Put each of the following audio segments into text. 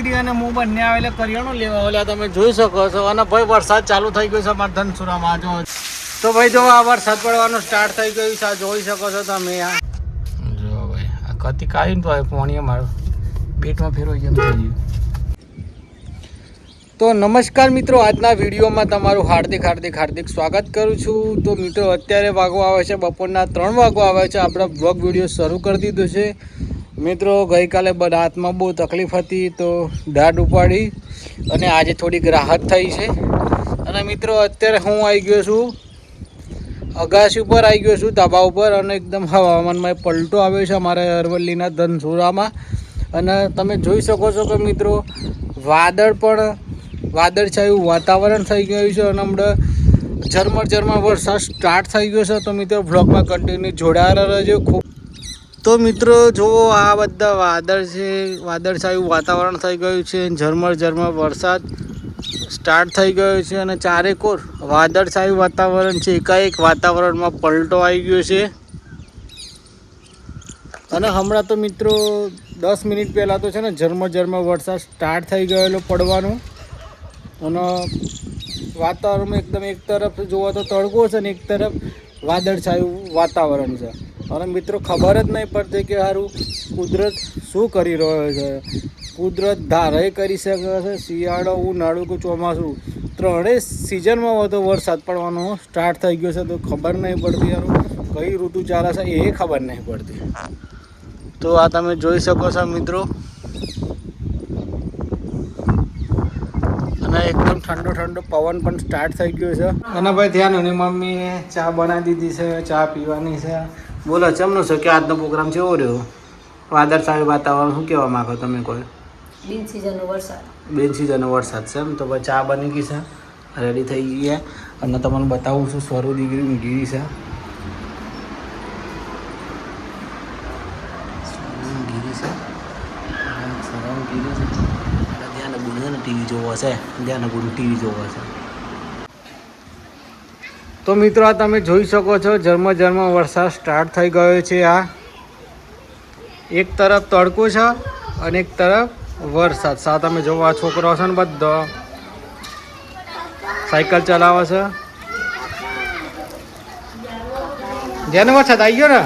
દીકરી અને હું બંને આવેલા કરિયાણું લેવા ઓલા તમે જોઈ શકો છો. અને ભાઈ વરસાદ ચાલુ થઈ ગયો છે અમારા ધનસુરામાં. જો તો ભાઈ જો આ વરસાદ પડવાનું સ્ટાર્ટ થઈ ગયું છે, જોઈ શકો છો તમે. આ જો ભાઈ આ કતી કાઢીને તો પાણી અમારું પેટમાં ફેરવાઈ જેમ થઈ ગયું. તો નમસ્કાર મિત્રો, આજના વિડીયોમાં તમારું હાર્દિક સ્વાગત કરું છું. તો મિત્રો અત્યારે વાગવા આવે છે બપોરના 3 વાગવા આવે છે. આપણે બ્લોગ વિડીયો શરૂ કરી દીધો છે મિત્રો. ગઈકાલે હાથમાં બહુ તકલીફ હતી તો દાઢ ઉપાડી અને આજે થોડીક રાહત થઈ છે. અને મિત્રો અત્યારે હું આવી ગયો છું અગાસી ઉપર, આવી ગયો છું ધાબા ઉપર. અને એકદમ હવામાનમાં પલટો આવ્યો છે અમારા અરવલ્લીના ધનસુરામાં. અને તમે જોઈ શકો છો કે મિત્રો વાદળછાયું વાતાવરણ થઈ ગયું છે. અને હમણાં ઝરમર વરસાદ સ્ટાર્ટ થઈ ગયો છે. તો મિત્રો બ્લોગમાં કન્ટિન્યુ જોડાયેલા રહેજો. તો મિત્રો જુઓ, આ બધા વાદળ છે, વાદળછાયું વાતાવરણ થઈ ગયું છે. ઝરમર વરસાદ સ્ટાર્ટ થઈ ગયો છે અને ચારેકોર વાદળછાયું વાતાવરણ છે. એકાએક વાતાવરણમાં પલટો આવી ગયો છે. અને હમણાં તો મિત્રો 10 મિનિટ પહેલાં તો છે ને ઝરમર વરસાદ સ્ટાર્ટ થઈ ગયેલો પડવાનું. અને વાતાવરણમાં એકદમ એક તરફ જોવો તો તડકો છે ને એક તરફ વાદળછાયું વાતાવરણ છે. અને મિત્રો ખબર જ નહીં પડતી કે સારું કુદરત શું કરી રહ્યો છે. કુદરત ધારે કરી શકે છે. શિયાળો, ઉનાળો કે ચોમાસું ત્રણેય સિઝનમાં વધુ વરસાદ પડવાનો સ્ટાર્ટ થઈ ગયો છે. તો ખબર નહીં પડતી સારું કઈ ઋતુ ચાલે છે એ ખબર નહીં પડતી. તો આ તમે જોઈ શકો છો મિત્રો. અને એકદમ ઠંડો પવન પણ સ્ટાર્ટ થઈ ગયો છે. અને ભાઈ ધ્યાન, અને મમ્મીએ ચા બનાવી દીધી છે, ચા પીવાની છે. બોલો ચમનો છો કે આજનો પ્રોગ્રામ કેવો રહ્યો? વાદળછાયું વાતાવરણ શું કહેવા માંગો તમે? કોઈ બિન સિઝનનો વરસાદ છે એમ? તો ભાઈ ચા બની ગઈ છે, રેડી થઈ ગઈ છે. અને તમને બતાવું છું સ્વરૂ દીકરી ગીરી છે. ટીવી જોવો છે. તો મિત્રો આ તમે જોઈ શકો છો ઝરમર વરસાદ સ્ટાર્ટ થઈ ગયો છે. આ એક તરફ તડકો છે અને એક તરફ વરસાદ. સા તમે જોવો આ છોકરો છે ને બધો સાયકલ ચલાવે છે. જેનો વરસાદ આવી ગયો ને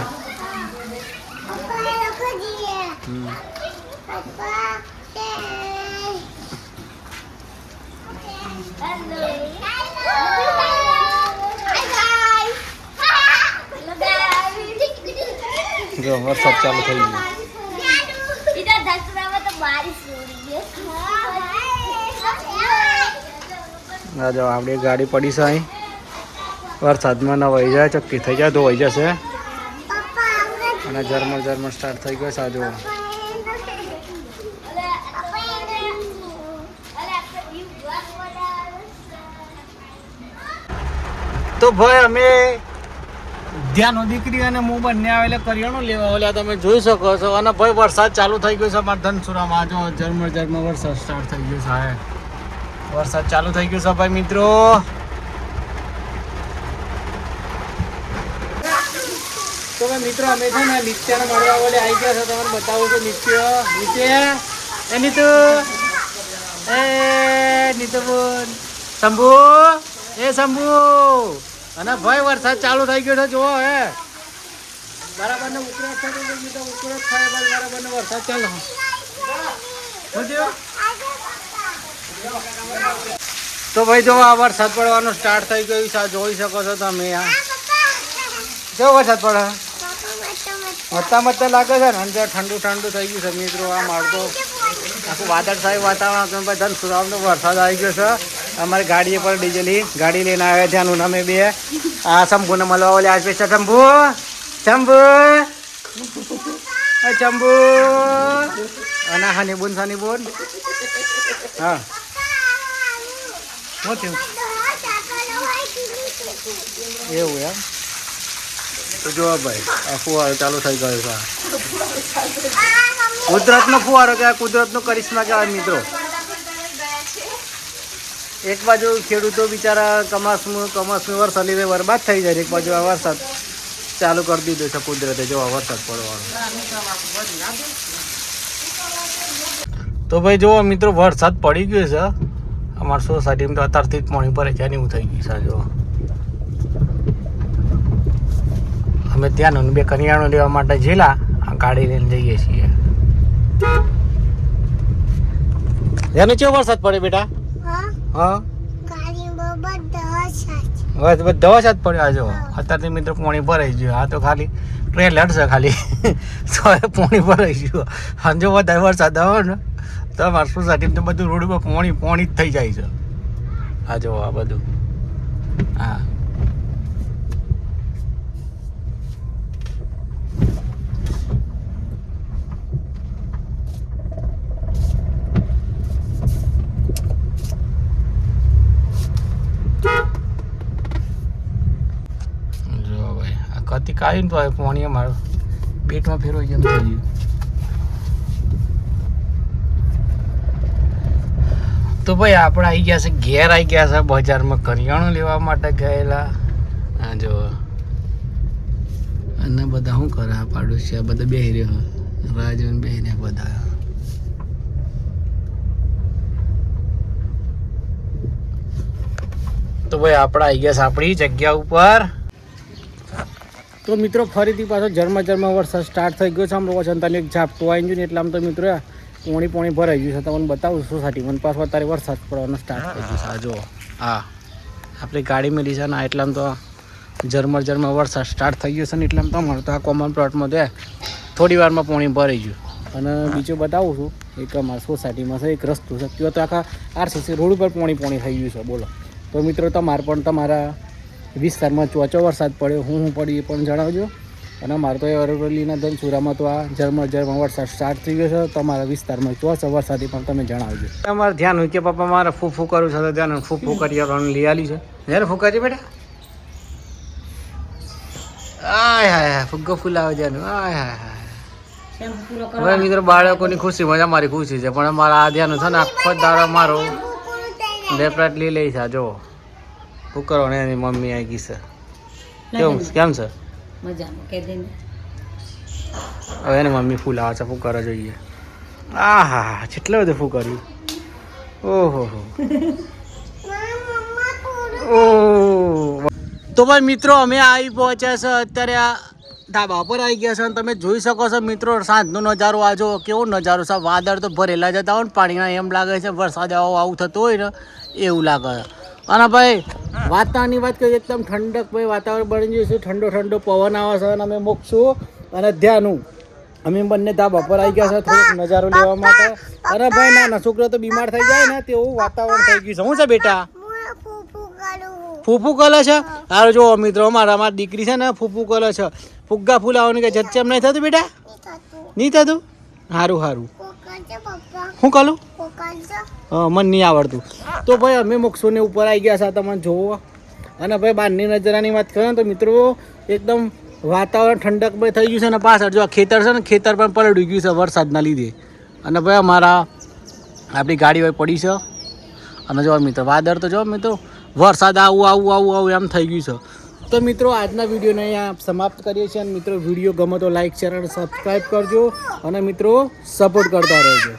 જો વરસાદ ચાલુ થઈ ગયો. જો આપણી ગાડી પડી છે અહીં. વરસાદમાં નવાઈ જાય, ચક્કી થઈ જાય, ધોવાઈ જશે. અને ઝરમર સ્ટાર્ટ થઈ ગયો છે. જો તો ભાઈ અમે ધ્યાન દીકરી અને હું બંને આવેલા કરિયાણું લેવા ઓલા તમે જોઈ શકો છો. અને ભાઈ વરસાદ ચાલુ થઈ ગયો છે અમારા ધનસુરામાં. જો ઝરમર વરસાદ સ્ટાર્ટ થઈ ગયો છે. વરસાદ ચાલુ થઈ ગયો છે ભાઈ મિત્રો. તો ભાઈ મિત્રો અમે છે ને નિત્યાને મળવા ઓલે આવી ગયા છે. તમને બતાવું છું નીચે એ નીતુ બોલ શંભુ શંભુ. અને ભાઈ વરસાદ ચાલુ થઈ ગયો છે. જુઓ હે બરાબર ને ઉકળાટ થાય બરાબર ને વરસાદ ચાલુ. તો ભાઈ જો આ વરસાદ પડવાનું સ્ટાર્ટ થઈ ગયું છે. જોઈ શકો છો તમે. આ કેવો વરસાદ પડે મતા લાગે છે ને. અંદર ઠંડુ થઈ ગયું છે મિત્રો. આ મારતો આખું વાદળછાયું વાતાવરણ. ભાઈ ધનસુરાનો વરસાદ આવી ગયો છે. અમારી ગાડીએ પર ડીઝલની ગાડી લઈને આવ્યા છે. આનું અમે બે આ શંભુને મળવા ઓલે આજ પૈસા શંભુ અને હનીબૂન હા શું થયું એવું એમ? તો જો ભાઈ આ ફુવારો ચાલુ થઈ ગયો છે. કુદરતનો ફુવારો કહેવાય, કુદરતનો કરિશ્મા કહેવાય મિત્રો. એક બાજુ ખેડૂતો બિચારા કમાસમાં વરસાદ લીધે બરબાદ થઈ જાય. એક બાજુ આ વરસાદ ચાલુ કરી દીધો છે કુદરતે. જો વરસાદ પડવાનો. તો ભાઈ જો મિત્રો વરસાદ પડી ગયો છે અમારી સોસાયટીમાં, તો અત્યારથી જ પાણી ભરે છે એવું થઈ ગયું છે. જો અમે ત્યાં બે કરિયાણું લેવા માટે જેલા ગાડી લઈને જઈએ છીએ. જેનો કેવો વરસાદ પડે બેટા? હા બધા વરસાદ પડ્યો. આજો અત્યારથી મિત્રો પાણી ભરાઈ ગયું. આ તો ખાલી ટ્રેલર છે ખાલી તો પાણી ભરાઈ ગયું. અને જો વધારે વરસાદ આવે ને તો અમારી સોસાયટીમાં તો બધું રોડ ઉપર પાણી જ થઈ જાય છે. આ જો આ બધું. હા કતી કાઢીને તો પાણી અમારું પેટમાં ફેરવાઈ જેમ થઈ ગયું. તો ભાઈ આપણે આવી ગયા છે ઘેર, આવી ગયા છે બજારમાં કરિયાણું લેવા માટે ગયેલા. હા જો અને બધા શું કરે આ પાડોશી બધા બેહી રહ્યા, રાજન બેહી રહ્યા બધા. તો ભાઈ આપણે આવી ગયા છે આપણી જગ્યા ઉપર. તો મિત્રો ફરીથી પાછો ઝરમર વરસાદ સ્ટાર્ટ થઈ ગયો છે. આમ વસંતાને એક ઝાપટું આવી ગયું ને એટલે આમ તો મિત્રો પાણી ભરાઈ ગયું છે. તમને બતાવું સોસાયટી મને પાછો અત્યારે વરસાદ પડવાનો સ્ટાર્ટ થઈ ગયો છે. જો હા આપણી ગાડી મેલી છે ને એટલામાં તો ઝરમર વરસાદ સ્ટાર્ટ થઈ ગયો છે ને એટલામાં તમારે તો આ કોમન પ્લોટમાં તો થોડી વારમાં પાણી ભરાઈ ગયું. અને બીજું બતાવું છું એક અમારા સોસાયટીમાં છે એક રસ્તો છે, ત્યાં તો આખા આરસીસી રોડ ઉપર પાણી થઈ ગયું છે. બોલો તો મિત્રો તમારે પણ તમારા વિસ્તારમાં ચોચો વરસાદ પડ્યો હું પડી એ પણ જણાવજો. અને અમારે તો અરવલ્લીના ધનસુરામાં તો આ ઝરમર વરસાદ સ્ટાર્ટ થઈ ગયો છે. તમારા વિસ્તારમાં ચોચો વરસાદી પણ તમે જણાવજો. તમારે ધ્યાન હોય કે પપ્પા મારે ફૂફૂ કરું છે તો ધ્યાન ફૂફૂ કરી લઈ આલી છે. જ્યારે ફૂંકાજે બેટા, આય હાય ફુગ્ગો ફૂલાવે જાનું. આય હાય હાય હવે મિત્રો બાળકોની ખુશીમાં જ અમારી ખુશી છે, પણ અમારા આ ધ્યાન છે ને આખો દાડો મારો લેપરાટ લઈ લે છે. જો ફૂકરો ને એની મમ્મી આવી ગઈ છે. કેમ છે? હવે એની મમ્મી ફૂલાવે છે, ફૂકરો જોઈએ. આ હા કેટલું બધું ફૂકર્યું. ઓહો તો ભાઈ મિત્રો અમે આવી પહોંચ્યા છે અત્યારે આ ધાબા પર આવી ગયા છે. અને તમે જોઈ શકો છો મિત્રો સાંજનો નજારો. આ જો કેવો નજારો છે. વાદળ તો ભરેલા જતા હોય ને પાણીના, એમ લાગે છે વરસાદ આવું થતું હોય ને એવું લાગે. અને ભાઈ વાતાવરણની વાત કરીએ એકદમ ઠંડક ભાઈ વાતાવરણ બની ગયું છે. ઠંડો પવન આવે છે. અને અમે મોક્ષું અને ધ્યાનું અમે બંને ધાબા પર આવી ગયા છે થોડોક નજારો લેવા માટે. અને ભાઈ નાના છોકરા તો બીમાર થઈ જાય ને તેવું વાતાવરણ થઈ ગયું છે. શું છે બેટા? ફૂફૂ કલે છે. હારું જો મિત્રો અમારી દીકરી છે ને ફૂફૂ કલે છે. ફુગ્ગા ફૂલાવાનું કે જચ્ચેમ નહીં થતું બેટા? નહીં થતું? સારું શું કલું? હા મને નહીં આવડતું. તો ભાઈ અમે મોક્ષોને ઉપર આવી ગયા છે તમે જોવો. અને ભાઈ બહારની નજરાની વાત કરીએ તો મિત્રો એકદમ વાતાવરણ ઠંડક ભાઈ થઈ ગયું છે. અને પાછળ જો ખેતર છે ને ખેતર પણ પલળી ગયું છે વરસાદના લીધે. અને ભાઈ અમારા આપણી ગાડી હોય પડી છે. અને જો મિત્રો વાદળ તો જો મિત્રો વરસાદ આવું એમ થઈ ગયું છે. તો મિત્રો આજના વિડીયોને અહીંયા સમાપ્ત કરીએ છીએ. અને મિત્રો વિડીયો ગમે તો લાઈક શેર અને સબસ્ક્રાઈબ કરજો. અને મિત્રો સપોર્ટ કરતા રહેજો.